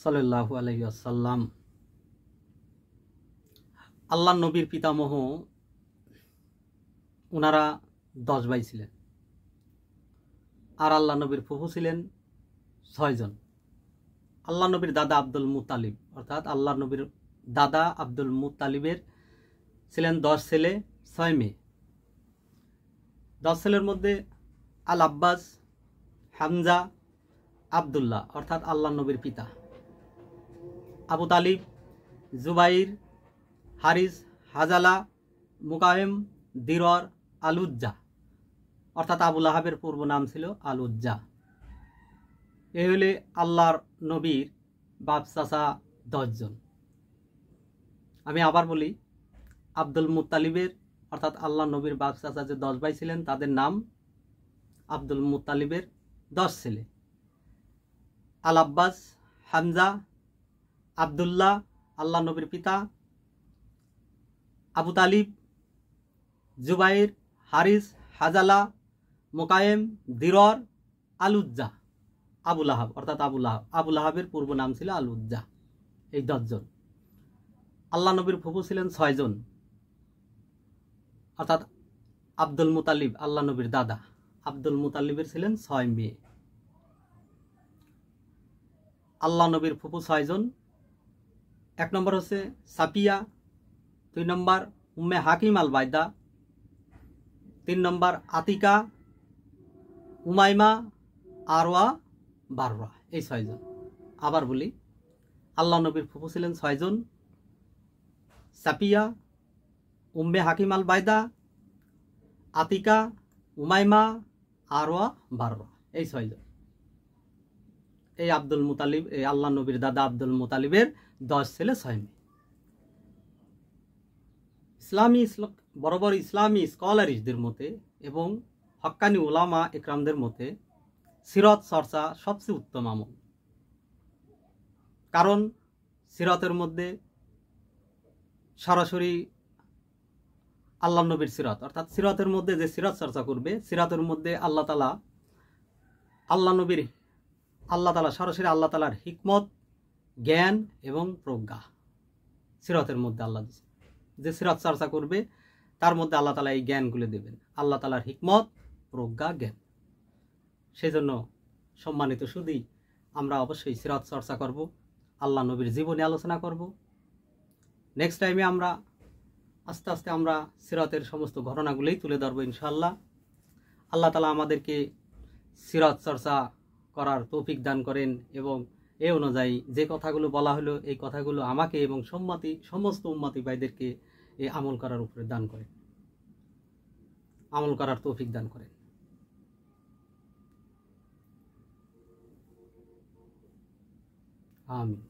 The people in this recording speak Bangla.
সাল্লাল্লাহু আলাইহি ওয়াসাল্লাম। আল্লাহ নবীর পিতামহ ওনারা 10 ভাই ছিলেন, আর আল্লাহ নবীর ফুফু ছিলেন 6 জন। আল্লাহ নবীর দাদা আব্দুল মুত্তালিব, অর্থাৎ আল্লাহ নবীর দাদা আব্দুল মুত্তালিবের ছিলেন 10 ছেলে 6 মেয়ে। 10 ছেলের মধ্যে আল আব্বাস, হামজা, আবদুল্লাহ অর্থাৎ আল্লাহ নবীর পিতা, আবু তালিব, জুবাইর, হারিস, হাজালা, মুকায়েম, দিরর, আল-উজ্জা অর্থাৎ আবু লাহাবের পূর্ব নাম ছিল আল-উজ্জা। এই হলে আল্লাহর নবীর বাপ চাচা 10 জন। আমি আবার বলি, আব্দুল মুত্তালিবের অর্থাৎ আল্লাহ নবীর বাপ চাচা যে 10 ভাই ছিলেন তাদের নাম আব্দুল মুত্তালিবের 10 ছেলে, আল আব্বাস, হামজা, আবদুল্লাহ আল্লাহ নবীর পিতা, আবু তালিব, জুবাইর, হারিস, হাজালা, মুকায়েম, দিরর, আল-উজ্জা, আবু লাহাব অর্থাৎ আবু লাহাবের পূর্ব নাম ছিল আল-উজ্জা। এই 10 জন। আল্লাহ নবীর ফুফু ছিলেন 6 জন, অর্থাৎ আব্দুল মুতালিব আল্লাহ নবীর দাদা আব্দুল মুতালিবের ছিলেন 6 মেয়ে। আল্লাহ নবীর ফুফু 6 জন। 1 নম্বর হচ্ছে সাফিয়া, 2 নম্বর উম্মে হাকিম আল বাইদা, 3 নম্বর আতিকা, উমাইমা, আরওয়া, বাররা। এই 6 জন। আবার বলি, আল্লাহ নবীর ফুফু ছিলেন 6 জন, সাফিয়া, উম্মে হাকিম আল বাইদা, আতিকা, উমাইমা, আরওয়া, বাররা। এই 6 জন। এই আব্দুল মুতালিব, এই আল্লাহ নবীর দাদা আব্দুল মুতালিবের 10 ছেলে 6 মেয়ে। বড় বড় ইসলামী স্কলারিস্টদের মতে এবং হক্কানি উলামা একরামদের মতে সিরাত চর্চা সবচেয়ে উত্তম আমল। কারণ সিরাতের মধ্যে সরাসরি আল্লাহ নবীর সিরাত, অর্থাৎ সিরাতের মধ্যে যে সিরাত চর্চা করবে, সিরাতের মধ্যে আল্লাহ তাআলা সরাসরি আল্লাহ তাআলার হিকমত, জ্ঞান এবং প্রজ্ঞা সিরাতের মধ্যে আল্লাহ দিয়েছে। যে সিরাত চর্চা করবে তার মধ্যে আল্লাহ তাআলা এই জ্ঞানগুলো দেবেন, আল্লাহ তাআলার হিকমত, প্রজ্ঞা, জ্ঞান। সেই জন্য সম্মানিত সুধী, আমরা অবশ্যই সিরাত চর্চা করব, আল্লাহ নবীর জীবনী আলোচনা করব। নেক্সট টাইমে আমরা আস্তে আস্তে আমরা সিরাতের সমস্ত ঘটনাগুলোই তুলে ধরবো ইনশাআল্লাহ। আল্লাহ তাআলা আমাদেরকে সিরাত চর্চা করার তৌফিক দান করেন এবং এই অনুযায়ী যে কথাগুলো বলা হলো, এই কথাগুলো আমাকে এবং সমস্ত উম্মতি ভাইদেরকে এই আমল করার উপরে দান করেন, আমল করার তৌফিক দান করেন। আমিন।